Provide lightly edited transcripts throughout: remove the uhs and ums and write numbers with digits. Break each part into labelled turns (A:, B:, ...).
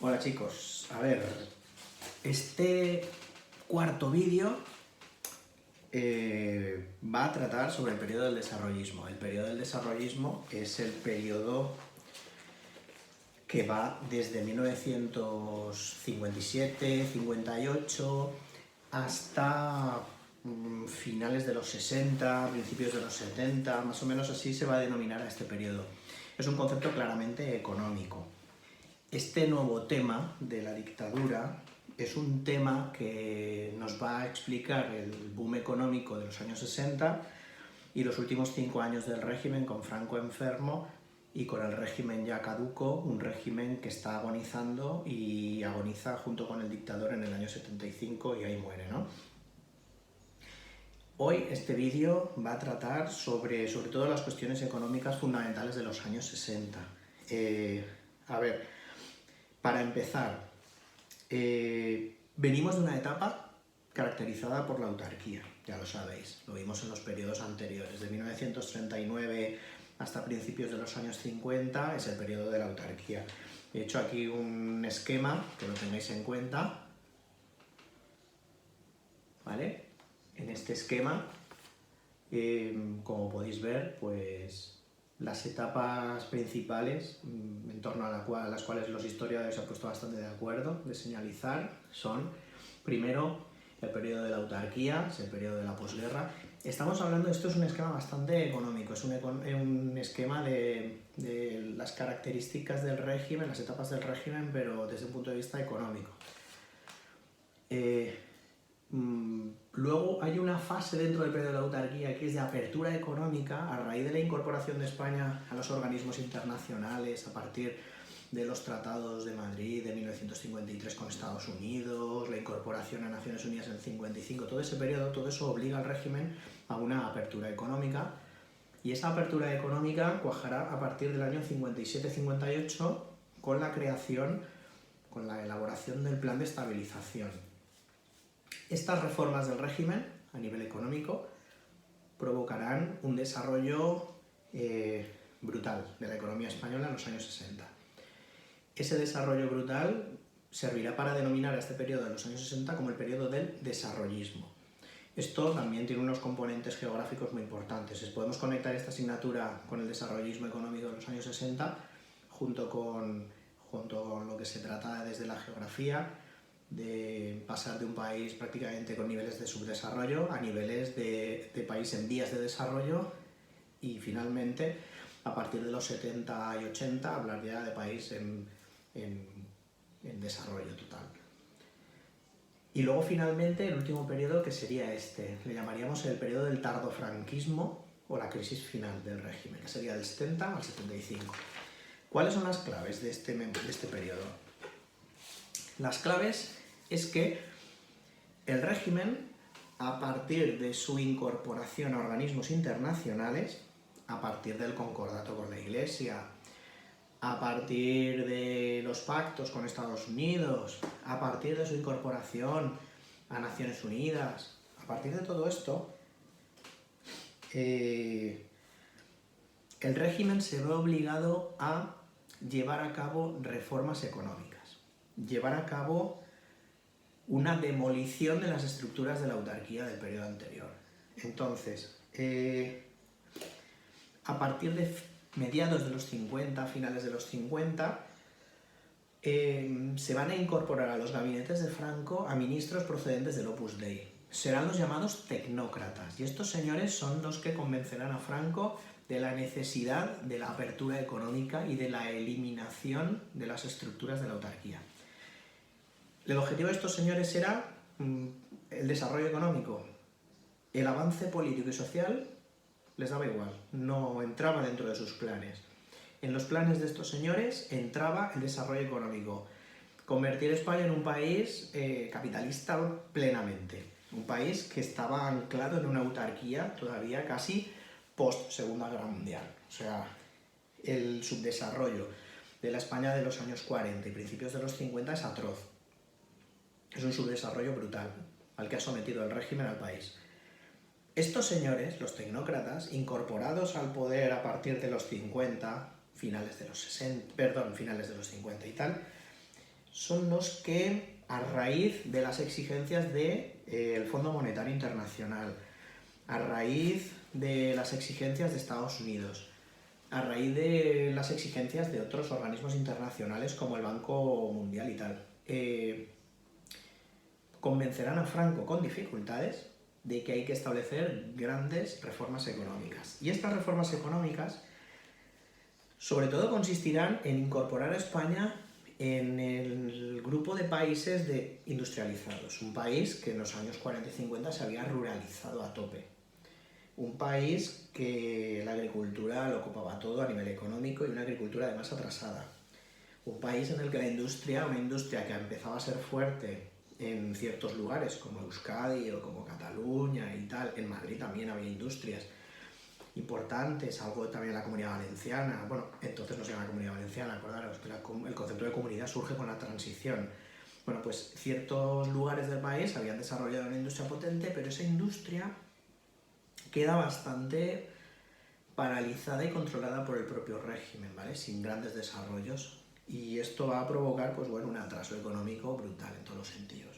A: Hola chicos, a ver, este cuarto vídeo va a tratar sobre el periodo del desarrollismo. El periodo del desarrollismo es el periodo que va desde 1957-58 hasta finales de los 60, principios de los 70, más o menos así se va a denominar a este periodo. Es un concepto claramente económico. Este nuevo tema de la dictadura es un tema que nos va a explicar el boom económico de los años 60 y los últimos 5 años del régimen con Franco enfermo y con el régimen ya caduco, un régimen que está agonizando y agoniza junto con el dictador en el año 75 y ahí muere, ¿no? Hoy este vídeo va a tratar sobre todo las cuestiones económicas fundamentales de los años 60. Para empezar, venimos de una etapa caracterizada por la autarquía, ya lo sabéis, lo vimos en los periodos anteriores, de 1939 hasta principios de los años 50 es el periodo de la autarquía. He hecho aquí un esquema, que lo tengáis en cuenta, ¿vale? En este esquema, como podéis ver, pues las etapas principales en torno a las cuales los historiadores se han puesto bastante de acuerdo de señalizar son, primero, el periodo de la autarquía, es el periodo de la posguerra. Estamos hablando, esto es un esquema bastante económico, es un esquema de las características del régimen, las etapas del régimen, pero desde un punto de vista económico. Luego hay una fase dentro del periodo de la autarquía que es de apertura económica a raíz de la incorporación de España a los organismos internacionales a partir de los tratados de Madrid de 1953 con Estados Unidos, la incorporación a Naciones Unidas en el 55, todo ese periodo, todo eso obliga al régimen a una apertura económica y esa apertura económica cuajará a partir del año 57-58 con la creación, con la elaboración del plan de estabilización. Estas reformas del régimen, a nivel económico, provocarán un desarrollo brutal de la economía española en los años 60. Ese desarrollo brutal servirá para denominar a este periodo de los años 60 como el periodo del desarrollismo. Esto también tiene unos componentes geográficos muy importantes. Podemos conectar esta asignatura con el desarrollismo económico de los años 60 junto con lo que se trata desde la geografía, de pasar de un país prácticamente con niveles de subdesarrollo a niveles de país en vías de desarrollo y finalmente a partir de los 70 y 80 hablar ya de país en desarrollo total. Y luego finalmente el último periodo que sería este, le llamaríamos el periodo del tardofranquismo o la crisis final del régimen, que sería del 70 al 75. ¿Cuáles son las claves de este periodo? Las claves es que el régimen, a partir de su incorporación a organismos internacionales, a partir del concordato con la Iglesia, a partir de los pactos con Estados Unidos, a partir de su incorporación a Naciones Unidas, a partir de todo esto, el régimen se ve obligado a llevar a cabo reformas económicas, llevar a cabo una demolición de las estructuras de la autarquía del periodo anterior. Entonces, a partir de mediados de los 50, finales de los 50, se van a incorporar a los gabinetes de Franco a ministros procedentes del Opus Dei. Serán los llamados tecnócratas, y estos señores son los que convencerán a Franco de la necesidad de la apertura económica y de la eliminación de las estructuras de la autarquía. El objetivo de estos señores era el desarrollo económico. El avance político y social les daba igual, no entraba dentro de sus planes. En los planes de estos señores entraba el desarrollo económico. Convertir España en un país capitalista plenamente. Un país que estaba anclado en una autarquía todavía casi post-Segunda Guerra Mundial. O sea, el subdesarrollo de la España de los años 40 y principios de los 50 es atroz. Es un subdesarrollo brutal al que ha sometido el régimen al país. Estos señores, los tecnócratas, incorporados al poder a partir de los 50, finales de los 50 y tal, son los que, a raíz de las exigencias del Fondo Monetario Internacional, a raíz de las exigencias de Estados Unidos, a raíz de las exigencias de otros organismos internacionales como el Banco Mundial y tal, convencerán a Franco con dificultades de que hay que establecer grandes reformas económicas. Y estas reformas económicas sobre todo consistirán en incorporar a España en el grupo de países industrializados, un país que en los años 40 y 50 se había ruralizado a tope, un país que la agricultura lo ocupaba todo a nivel económico y una agricultura además atrasada, un país en el que una industria que empezaba a ser fuerte en ciertos lugares como Euskadi o como Cataluña y tal, en Madrid también había industrias importantes, algo también en la Comunidad Valenciana, bueno, entonces no se llama Comunidad Valenciana, acordaros que el concepto de comunidad surge con la transición. Bueno, pues ciertos lugares del país habían desarrollado una industria potente, pero esa industria queda bastante paralizada y controlada por el propio régimen, ¿vale? Sin grandes desarrollos. Y esto va a provocar, pues bueno, un atraso económico brutal en todos los sentidos.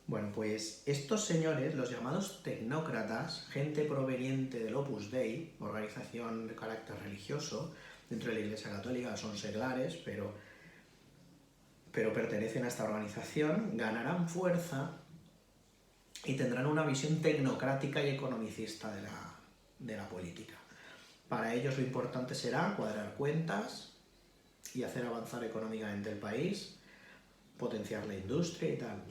A: Bueno, pues estos señores, los llamados tecnócratas, gente proveniente del Opus Dei, organización de carácter religioso, dentro de la Iglesia Católica son seglares, pero pertenecen a esta organización, ganarán fuerza y tendrán una visión tecnocrática y economicista de la política. Para ellos lo importante será cuadrar cuentas y hacer avanzar económicamente el país, potenciar la industria y tal.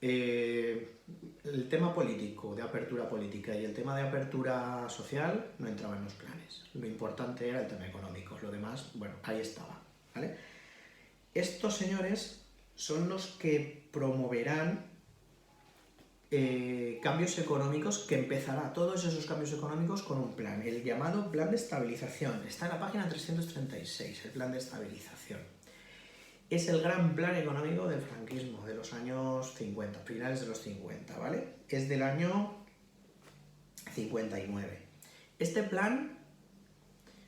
A: El tema político, de apertura política, y el tema de apertura social no entraba en los planes. Lo importante era el tema económico, lo demás, bueno, ahí estaba, ¿vale? Estos señores son los que promoverán cambios económicos, que empezará todos esos cambios económicos con un plan, el llamado Plan de Estabilización. Está en la página 336, el Plan de Estabilización. Es el gran plan económico del franquismo, de los años 50, finales de los 50, ¿vale? Es del año 59. Este plan,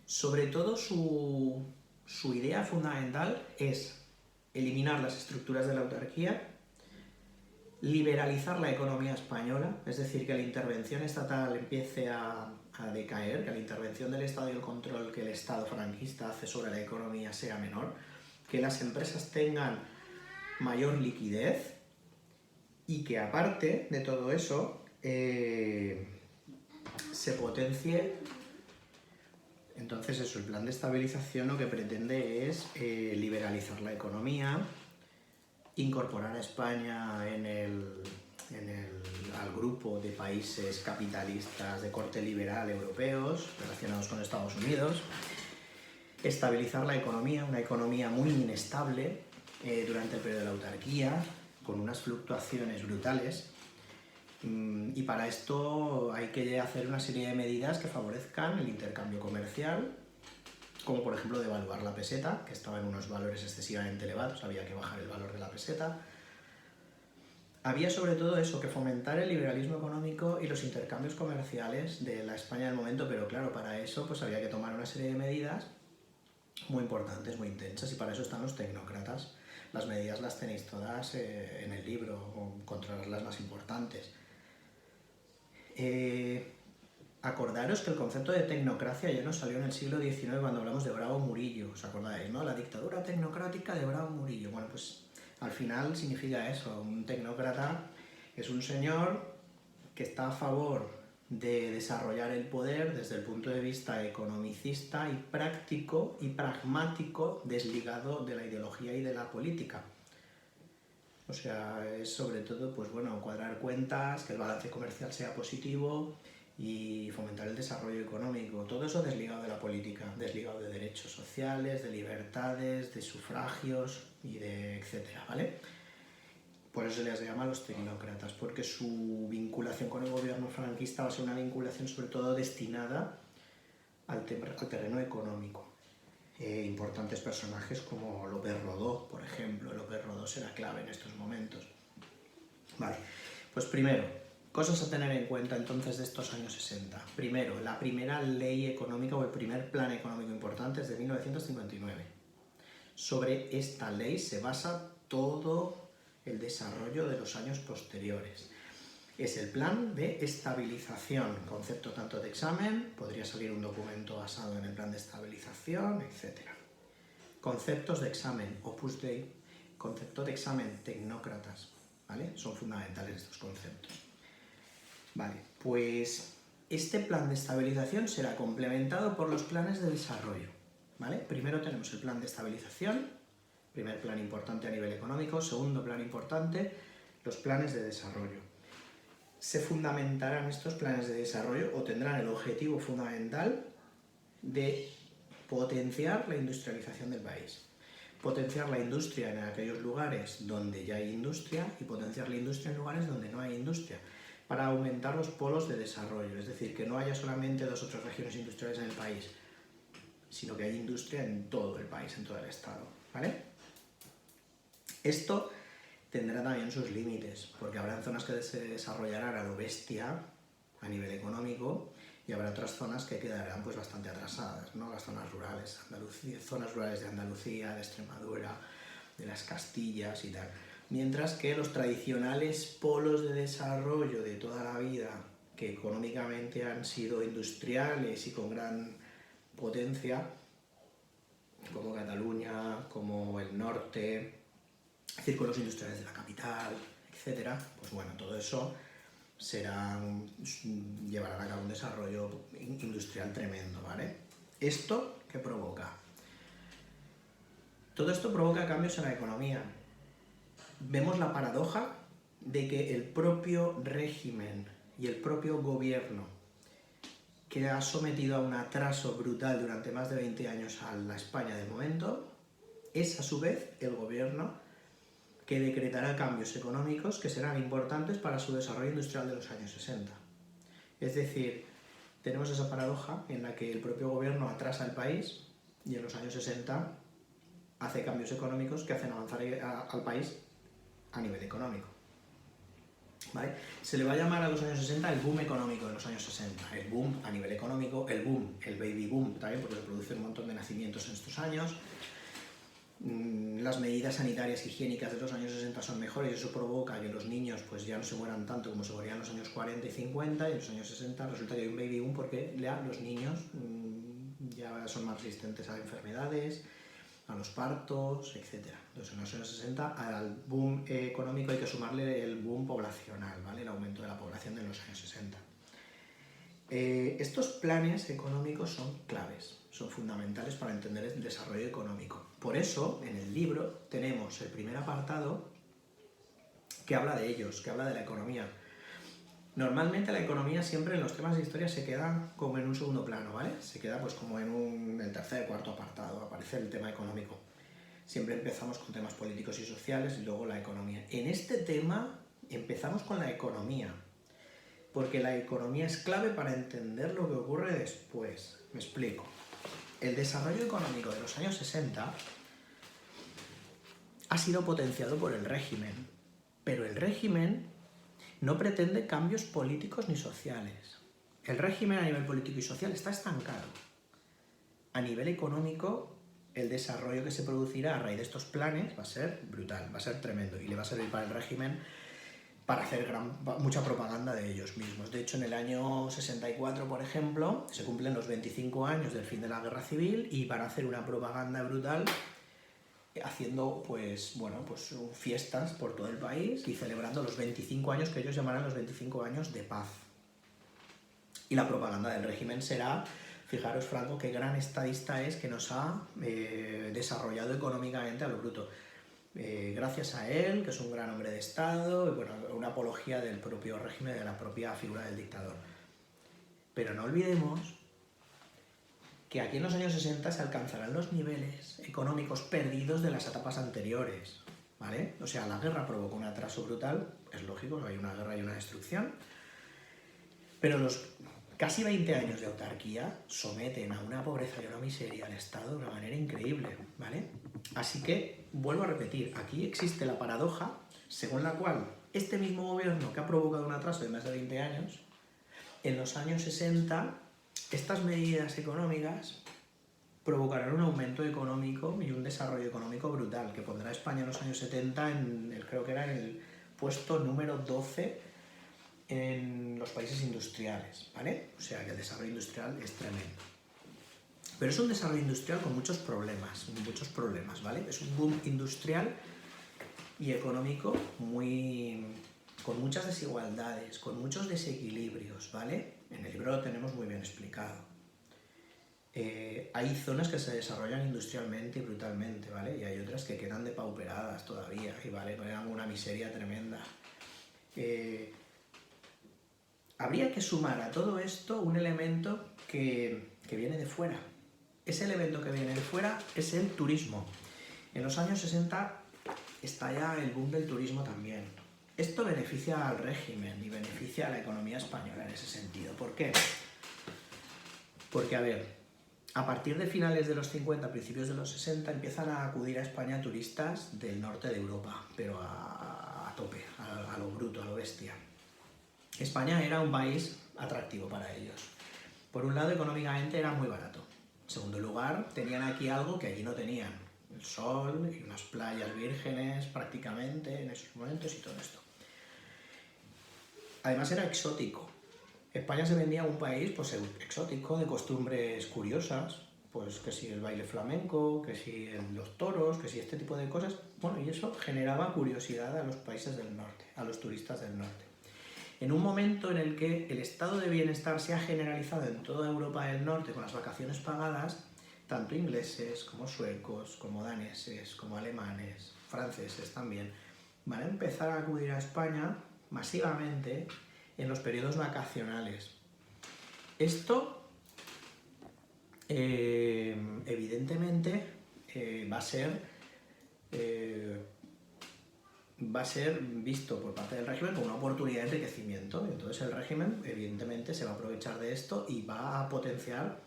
A: sobre todo su idea fundamental es eliminar las estructuras de la autarquía, liberalizar la economía española, es decir, que la intervención estatal empiece a decaer, que la intervención del Estado y el control que el Estado franquista hace sobre la economía sea menor, que las empresas tengan mayor liquidez y que aparte de todo eso se potencie. Entonces eso, el plan de estabilización lo que pretende es liberalizar la economía, incorporar a España al grupo de países capitalistas de corte liberal europeos relacionados con Estados Unidos, estabilizar la economía, una economía muy inestable durante el periodo de la autarquía, con unas fluctuaciones brutales, y para esto hay que hacer una serie de medidas que favorezcan el intercambio comercial, como por ejemplo devaluar la peseta, que estaba en unos valores excesivamente elevados, había que bajar el valor de la peseta. Había sobre todo eso, que fomentar el liberalismo económico y los intercambios comerciales de la España del momento, pero claro, para eso pues había que tomar una serie de medidas muy importantes, muy intensas, y para eso están los tecnócratas. Las medidas las tenéis todas en el libro, o controlar las más importantes. Acordaros que el concepto de tecnocracia ya nos salió en el siglo XIX cuando hablamos de Bravo Murillo, ¿os acordáis, no? La dictadura tecnocrática de Bravo Murillo. Bueno, pues al final significa eso, un tecnócrata es un señor que está a favor de desarrollar el poder desde el punto de vista economicista y práctico y pragmático, desligado de la ideología y de la política. O sea, es sobre todo, pues bueno, cuadrar cuentas, que el balance comercial sea positivo y fomentar el desarrollo económico. Todo eso desligado de la política, desligado de derechos sociales, de libertades, de sufragios y de etcétera, ¿vale? Por eso se les llama los tecnócratas, porque su vinculación con el gobierno franquista va a ser una vinculación sobre todo destinada al terreno económico. Importantes personajes como López Rodó, por ejemplo. López Rodó será clave en estos momentos. Vale, pues primero, cosas a tener en cuenta entonces de estos años 60. Primero, la primera ley económica o el primer plan económico importante es de 1959. Sobre esta ley se basa todo el desarrollo de los años posteriores. Es el plan de estabilización, concepto tanto de examen, podría salir un documento basado en el plan de estabilización, etc. Conceptos de examen, Opus Dei, concepto de examen, tecnócratas, ¿vale? Son fundamentales estos conceptos. Vale, pues este plan de estabilización será complementado por los planes de desarrollo, ¿vale? Primero tenemos el plan de estabilización, primer plan importante a nivel económico, segundo plan importante, los planes de desarrollo. Se fundamentarán estos planes de desarrollo o tendrán el objetivo fundamental de potenciar la industrialización del país. Potenciar la industria en aquellos lugares donde ya hay industria y potenciar la industria en lugares donde no hay industria, para aumentar los polos de desarrollo, es decir, que no haya solamente 2 o 3 regiones industriales en el país, sino que haya industria en todo el país, en todo el estado, ¿vale? Esto tendrá también sus límites, porque habrá zonas que se desarrollarán a lo bestia a nivel económico y habrá otras zonas que quedarán pues bastante atrasadas, ¿no? Las zonas rurales, zonas rurales de Andalucía, de Extremadura, de las Castillas y tal. Mientras que los tradicionales polos de desarrollo de toda la vida, que económicamente han sido industriales y con gran potencia, como Cataluña, como el norte, círculos industriales de la capital, etc., pues bueno, todo eso llevarán a cabo un desarrollo industrial tremendo, ¿vale? ¿Esto qué provoca? Todo esto provoca cambios en la economía. Vemos la paradoja de que el propio régimen y el propio gobierno, que ha sometido a un atraso brutal durante más de 20 años a la España de momento, es a su vez el gobierno que decretará cambios económicos que serán importantes para su desarrollo industrial de los años 60. Es decir, tenemos esa paradoja en la que el propio gobierno atrasa el país y en los años 60 hace cambios económicos que hacen avanzar al país a nivel económico, ¿vale? Se le va a llamar a los años 60 el boom económico de los años 60. El boom a nivel económico, el boom, el baby boom también, porque se produce un montón de nacimientos en estos años. Las medidas sanitarias higiénicas de los años 60 son mejores y eso provoca que los niños pues ya no se mueran tanto como se morían en los años 40 y 50, y en los años 60 resulta que hay un baby boom porque ya los niños ya son más resistentes a enfermedades, a los partos, etc. Entonces en los años 60 al boom económico hay que sumarle el boom poblacional, ¿vale? El aumento de la población de los años 60. Estos planes económicos son claves, son fundamentales para entender el desarrollo económico. Por eso, en el libro tenemos el primer apartado que habla de ellos, que habla de la economía. Normalmente la economía siempre en los temas de historia se queda como en un segundo plano, ¿vale? Se queda pues como en el tercer, cuarto apartado, aparece el tema económico. Siempre empezamos con temas políticos y sociales y luego la economía. En este tema empezamos con la economía, porque la economía es clave para entender lo que ocurre después. Me explico. El desarrollo económico de los años 60 ha sido potenciado por el régimen, pero el régimen no pretende cambios políticos ni sociales. El régimen a nivel político y social está estancado. A nivel económico, el desarrollo que se producirá a raíz de estos planes va a ser brutal, va a ser tremendo y le va a servir para el régimen para hacer mucha propaganda de ellos mismos. De hecho, en el año 64, por ejemplo, se cumplen los 25 años del fin de la Guerra Civil y van a hacer una propaganda brutal haciendo pues fiestas por todo el país y celebrando los 25 años que ellos llamarán los 25 años de paz. Y la propaganda del régimen será, fijaros Franco, qué gran estadista es, que nos ha desarrollado económicamente a lo bruto. Gracias a él, que es un gran hombre de Estado, y bueno, una apología del propio régimen, de la propia figura del dictador. Pero no olvidemos que aquí en los años 60 se alcanzarán los niveles económicos perdidos de las etapas anteriores, ¿vale? O sea, la guerra provocó un atraso brutal, es lógico, hay una guerra y una destrucción, pero los casi 20 años de autarquía someten a una pobreza y a una miseria al Estado de una manera increíble, ¿vale? Así que, vuelvo a repetir, aquí existe la paradoja según la cual este mismo gobierno que ha provocado un atraso de más de 20 años, en los años 60, estas medidas económicas provocarán un aumento económico y un desarrollo económico brutal, que pondrá a España en los años 70 creo que era en el puesto número 12 en los países industriales, ¿vale? O sea que el desarrollo industrial es tremendo. Pero es un desarrollo industrial con muchos problemas, ¿vale? Es un boom industrial y económico con muchas desigualdades, con muchos desequilibrios, ¿vale? En el libro lo tenemos muy bien explicado. Hay zonas que se desarrollan industrialmente y brutalmente, ¿vale? Y hay otras que quedan depauperadas todavía y, ¿vale? Quedan una miseria tremenda. Habría que sumar a todo esto un elemento que viene de fuera. Ese elemento que viene de fuera es el turismo. En los años 60 estalla el boom del turismo también. Esto beneficia al régimen y beneficia a la economía española en ese sentido. ¿Por qué? Porque, a ver, a partir de finales de los 50, principios de los 60, empiezan a acudir a España turistas del norte de Europa, pero a tope, a lo bruto, a lo bestia. España era un país atractivo para ellos. Por un lado, económicamente era muy barato. En segundo lugar, tenían aquí algo que allí no tenían. El sol y unas playas vírgenes prácticamente en esos momentos y todo esto. Además era exótico. España se vendía un país pues, exótico, de costumbres curiosas, pues que si el baile flamenco, que si los toros, que si este tipo de cosas. Bueno, y eso generaba curiosidad a los países del norte, a los turistas del norte. En un momento en el que el estado de bienestar se ha generalizado en toda Europa del Norte con las vacaciones pagadas, tanto ingleses como suecos, como daneses, como alemanes, franceses también, van a empezar a acudir a España masivamente en los periodos vacacionales. Esto, evidentemente, va a ser visto por parte del régimen como una oportunidad de crecimiento. Entonces el régimen, evidentemente, se va a aprovechar de esto y va a potenciar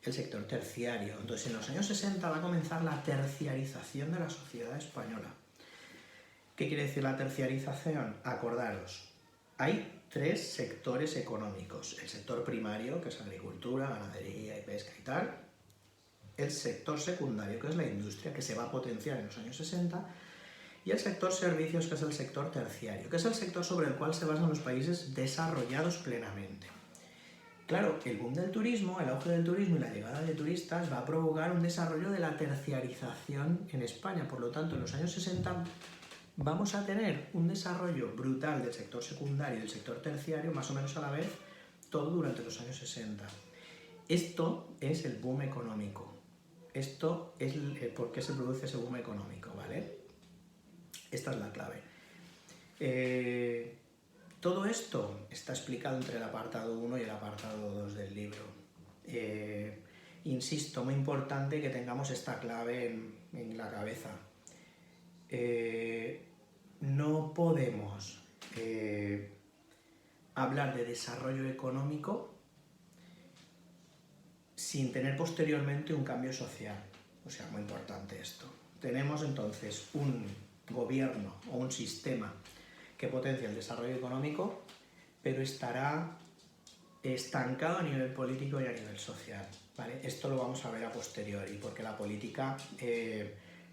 A: el sector terciario. Entonces en los años 60 va a comenzar la terciarización de la sociedad española. ¿Qué quiere decir la terciarización? Acordaros, hay 3 sectores económicos. El sector primario, que es agricultura, ganadería y pesca y tal. El sector secundario, que es la industria, que se va a potenciar en los años 60. Y el sector servicios, que es el sector terciario, que es el sector sobre el cual se basan los países desarrollados plenamente. Claro, el boom del turismo, el auge del turismo y la llegada de turistas va a provocar un desarrollo de la terciarización en España. Por lo tanto, en los años 60 vamos a tener un desarrollo brutal del sector secundario y del sector terciario, más o menos a la vez, todo durante los años 60. Esto es el boom económico. Esto es por qué se produce ese boom económico, ¿vale? Esta es la clave. Todo esto está explicado entre el apartado 1 y el apartado 2 del libro. Insisto, muy importante que tengamos esta clave en la cabeza. No podemos hablar de desarrollo económico sin tener posteriormente un cambio social. O sea, muy importante esto. Tenemos entonces un gobierno o un sistema que potencia el desarrollo económico, pero estará estancado a nivel político y a nivel social, ¿vale? Esto lo vamos a ver a posteriori, porque la política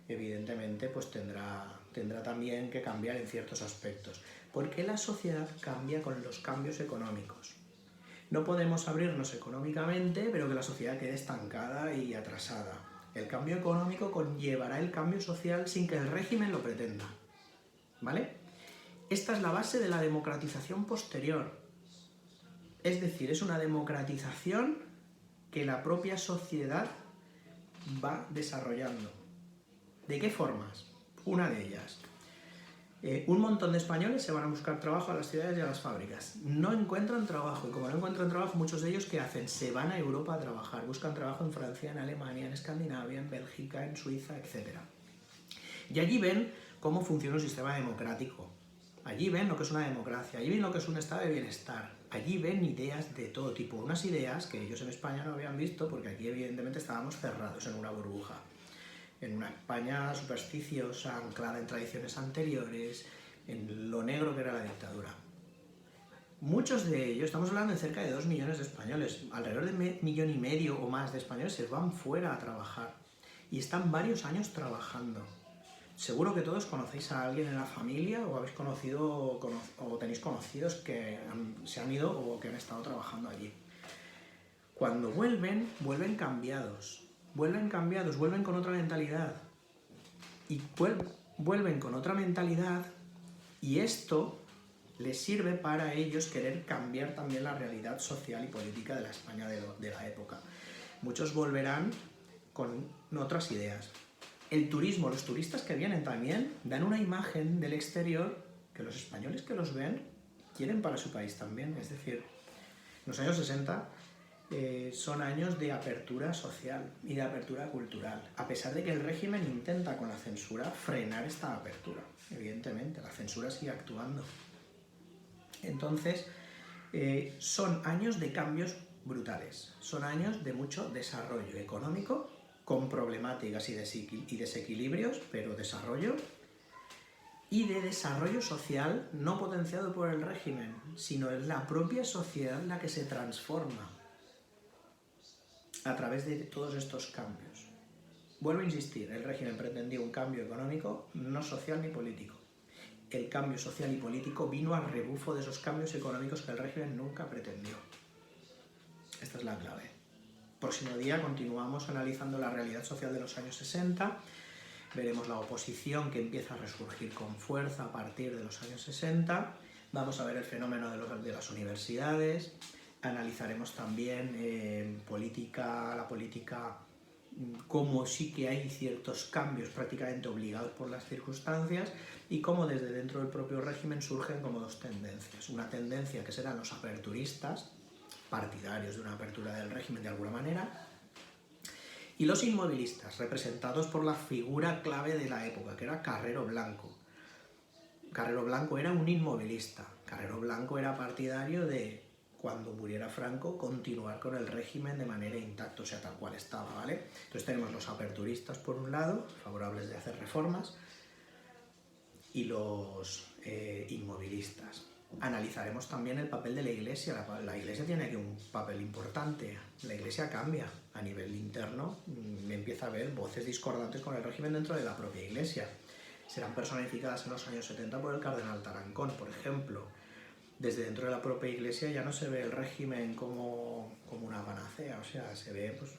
A: evidentemente pues tendrá también que cambiar en ciertos aspectos, porque la sociedad cambia con los cambios económicos. No podemos abrirnos económicamente, pero que la sociedad quede estancada y atrasada. El cambio económico conllevará el cambio social sin que el régimen lo pretenda, ¿vale? Esta es la base de la democratización posterior. Es decir, es una democratización que la propia sociedad va desarrollando. ¿De qué formas? Una de ellas. Un montón de españoles se van a buscar trabajo a las ciudades y a las fábricas. No encuentran trabajo, y como no encuentran trabajo, muchos de ellos, ¿qué hacen? Se van a Europa a trabajar, buscan trabajo en Francia, en Alemania, en Escandinavia, en Bélgica, en Suiza, etc. Y allí ven cómo funciona un sistema democrático. Allí ven lo que es una democracia, allí ven lo que es un estado de bienestar, allí ven ideas de todo tipo, unas ideas que ellos en España no habían visto porque aquí evidentemente estábamos cerrados en una burbuja, en una España supersticiosa, anclada en tradiciones anteriores, en lo negro que era la dictadura. Muchos de ellos, estamos hablando de cerca de 2 millones de españoles, alrededor de 1,5 millones o más de españoles se van fuera a trabajar y están varios años trabajando. Seguro que todos conocéis a alguien en la familia o habéis conocido o tenéis conocidos que se han ido o que han estado trabajando allí. Cuando vuelven, vuelven cambiados, vuelven con otra mentalidad y vuelven con otra mentalidad y esto les sirve para ellos querer cambiar también la realidad social y política de la España de la época. Muchos volverán con otras ideas. El turismo, los turistas que vienen también dan una imagen del exterior que los españoles que los ven quieren para su país también. Es decir, los años 60 son años de apertura social y de apertura cultural, a pesar de que el régimen intenta con la censura frenar esta apertura. Evidentemente, la censura sigue actuando. Entonces, son años de cambios brutales, son años de mucho desarrollo económico, con problemáticas y desequilibrios, pero desarrollo, y de desarrollo social no potenciado por el régimen, sino es la propia sociedad la que se transforma a través de todos estos cambios. Vuelvo a insistir, el régimen pretendía un cambio económico, no social ni político. El cambio social y político vino a rebufo de esos cambios económicos que el régimen nunca pretendió. Esta es la clave. Próximo día continuamos analizando la realidad social de los años 60, veremos la oposición que empieza a resurgir con fuerza a partir de los años 60, vamos a ver el fenómeno de las universidades, analizaremos también la política, cómo sí que hay ciertos cambios prácticamente obligados por las circunstancias y cómo desde dentro del propio régimen surgen como dos tendencias. Una tendencia que serán los aperturistas, partidarios de una apertura del régimen de alguna manera, y los inmovilistas, representados por la figura clave de la época, que era Carrero Blanco. Carrero Blanco era un inmovilista, Carrero Blanco era partidario de, cuando muriera Franco, continuar con el régimen de manera intacta, o sea, tal cual estaba, ¿vale? Entonces tenemos los aperturistas por un lado, favorables de hacer reformas, y los inmovilistas. Analizaremos también el papel de la Iglesia. La Iglesia tiene aquí un papel importante. La Iglesia cambia a nivel interno, empieza a haber voces discordantes con el régimen dentro de la propia Iglesia. Serán personificadas en los años 70 por el cardenal Tarancón, por ejemplo. Desde dentro de la propia Iglesia ya no se ve el régimen como una panacea, o sea, se ve, pues,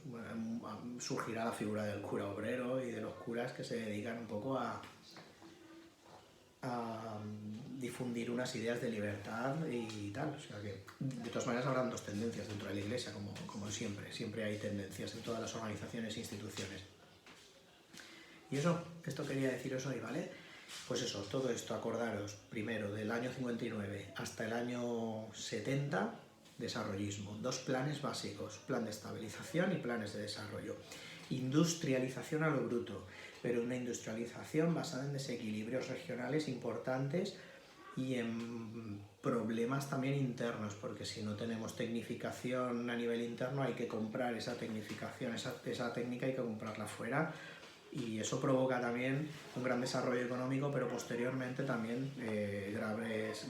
A: surgirá la figura del cura obrero y de los curas que se dedican un poco a difundir unas ideas de libertad y tal. O sea que, de todas maneras, habrán dos tendencias dentro de la Iglesia, como siempre hay tendencias en todas las organizaciones e instituciones. Y esto quería deciros hoy, ¿vale? Pues eso, todo esto, acordaros, primero, del año 59 hasta el año 70, desarrollismo. Dos planes básicos, plan de estabilización y planes de desarrollo. Industrialización a lo bruto, pero una industrialización basada en desequilibrios regionales importantes y en problemas también internos, porque si no tenemos tecnificación a nivel interno hay que comprar esa tecnificación, esa técnica hay que comprarla fuera, y eso provoca también un gran desarrollo económico, pero posteriormente también graves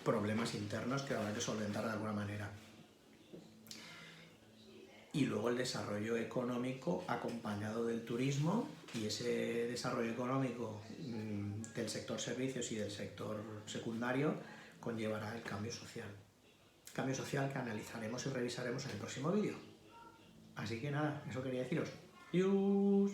A: problemas internos que habrá que solventar de alguna manera. Y luego el desarrollo económico acompañado del turismo, y ese desarrollo económico del sector servicios y del sector secundario conllevará el cambio social. Cambio social que analizaremos y revisaremos en el próximo vídeo. Así que nada, eso quería deciros. ¡Adiós!